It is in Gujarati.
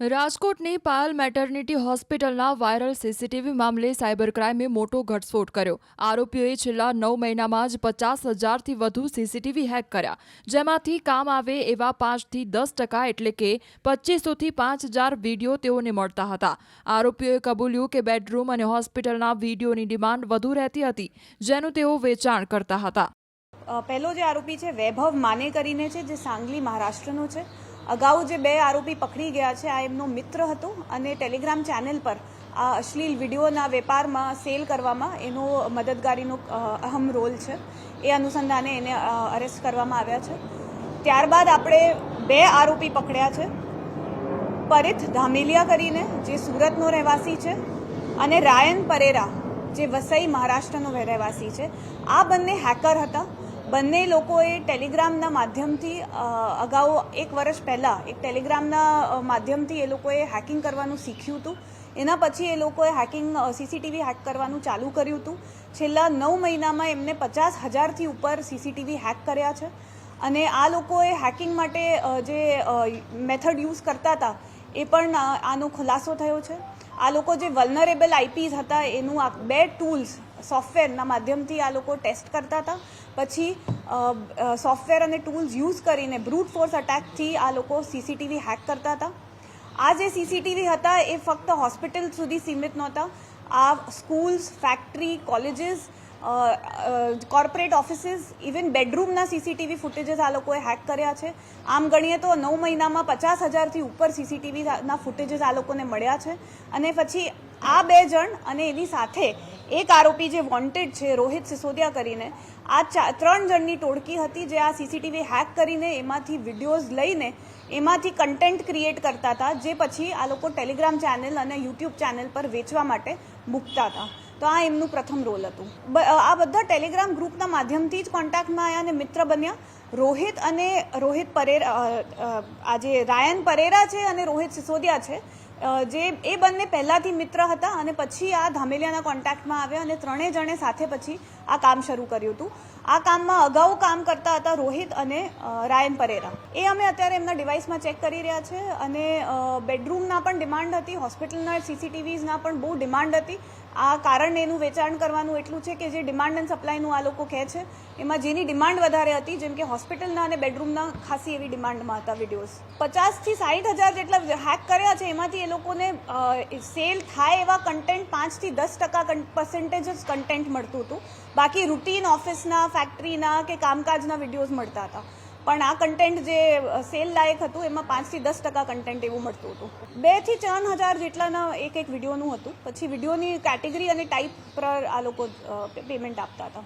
રાજકોટની પાયલ મેટર્નિટી હોસ્પિટલના વાયરલ સીસીટીવી મામલે સાયબર ક્રાઇમે મોટો ઘટસ્ફોટ કર્યો। આરોપીઓએ છેલ્લા 9 મહિનામાં જ 50,000થી વધુ સીસીટીવી હેક કર્યા, જેમાંથી કામ આવે એવા 5થી 10% એટલે કે 2500થી 5,000 વિડીયો તેઓને મળતા હતા। આરોપીઓએ કબૂલ્યું કે બેડરૂમ અને હોસ્પિટલના વિડીયોની ડિમાન્ડ વધુ રહેતી હતી, જેનું તેઓ વેચાણ કરતા હતા। પહેલો જે આરોપી છે વૈભવ માને કરીને છે, જે સાંગલી મહારાષ્ટ્રનો છે। અગાઉ જે બે આરોપી પકડી ગયા છે આ એમનો મિત્ર હતો અને ટેલિગ્રામ ચેનલ પર આ અશ્લીલ વિડીયોના વેપારમાં સેલ કરવામાં એનો મદદગારીનો અહમ રોલ છે। એ અનુસંધાને એને અરેસ્ટ કરવામાં આવ્યા છે। ત્યારબાદ આપણે બે આરોપી પકડ્યા છે, પરિત ધામેલિયા કરીને જે સુરતનો રહેવાસી છે અને રાયન પરેરા જે વસઈ મહારાષ્ટ્રનો રહેવાસી છે। આ બંને હેકર હતા। બંને લોકોએ ટેલિગ્રામના માધ્યમથી અગાઉ 1 વર્ષ પહેલાં એક ટેલિગ્રામના માધ્યમથી એ લોકોએ હેકિંગ કરવાનું શીખ્યું હતું। એના પછી એ લોકોએ સીસીટીવી હેક કરવાનું ચાલુ કર્યું હતું। છેલ્લા 9 મહિનામાં એમને 50,000થી ઉપર સીસીટીવી હેક કર્યા છે અને આ લોકોએ હેકિંગ માટે જે મેથડ યુઝ કરતા હતા એ પણ આનો ખુલાસો થયો છે। આ લોકો જે વલ્નરેબલ આઈપીસ હતા એનું આ બે ટૂલ્સ સોફ્ટવેરના માધ્યમથી આ લોકો ટેસ્ટ કરતા હતા। પછી સોફ્ટવેર અને ટૂલ્સ યુઝ કરીને બ્રૂટ ફોર્સ અટેકથી આ લોકો સીસીટીવી હેક કરતા હતા। આ જે સીસીટીવી હતા એ ફક્ત હોસ્પિટલ સુધી સીમિત નહોતા। આ schools, factory, colleges, corporate offices, even બેડરૂમના સીસીટીવી ફૂટેજીસ આ લોકોએ હેક કર્યા છે। આમ ગણીએ તો 9 મહિનામાં 50,000થી ઉપર સીસીટીવીના ફૂટેજીસ આ લોકોને મળ્યા છે। અને પછી આ બે જણ અને એની સાથે એક આરોપી જે વોન્ટેડ છે રોહિત સિસોદિયા કરીને, આ 3 જણની ટોળકી હતી જે આ સીસીટીવી હેક કરીને એમાંથી વિડીયોઝ લઈને એમાંથી કન્ટેન્ટ ક્રિએટ કરતા હતા, જે પછી આ લોકો ટેલિગ્રામ ચેનલ અને યુટ્યુબ ચેનલ પર વેચવા માટે મૂકતા હતા। તો આ એમનું પ્રથમ રોલ હતું। આ બધા ટેલિગ્રામ ગ્રુપના માધ્યમથી જ કોન્ટેક્ટમાં આવ્યા અને મિત્ર બન્યા। રોહિત પરેરા, આ જે રાયન પરેરા છે અને રોહિત સિસોદિયા છે, જે એ બંને પહેલાંથી મિત્ર હતા અને પછી આ ધામેલિયાના કોન્ટેક્ટમાં આવ્યા અને ત્રણેય જણે સાથે પછી આ કામ શરૂ કર્યું હતું। આ કામમાં અગાઉ કામ કરતા હતા રોહિત અને રાયન પરેરા। એ અમે અત્યારે એમના ડિવાઇસમાં ચેક કરી રહ્યા છે અને બેડરૂમના પણ ડિમાન્ડ હતી, હોસ્પિટલના સીસીટીવીઝના પણ બહુ ડિમાન્ડ હતી। આ કારણ એનું વેચાણ કરવાનું એટલું છે કે જે ડિમાન્ડ એન્ડ સપ્લાયનું આ લોકો કહે છે એમાં જેની ડિમાન્ડ વધારે હતી, જેમ કે હોસ્પિટલના અને બેડરૂમના ખાસી એવી ડિમાન્ડમાં હતા વિડીયોઝ। 50,000થી 60,000 જેટલા હેક કર્યા છે, એમાંથી એ લોકોને સેલ થાય એવા કન્ટેન્ટ 5થી 10% જ કન્ટેન્ટ મળતું હતું। બાકી રૂટીન ઓફિસના, ફેક્ટરીના કે કામકાજના વિડીયોઝ મળતા હતા, પણ આ કન્ટેન્ટ જે સેલ લાયક હતું એમાં 5થી 10% કન્ટેન્ટ એવું મળતું હતું। 2,000થી 4,000 જેટલાના એક વિડીયોનું હતું। પછી વિડીયોની કેટેગરી અને ટાઈપ પર આ લોકો પેમેન્ટ આપતા હતા।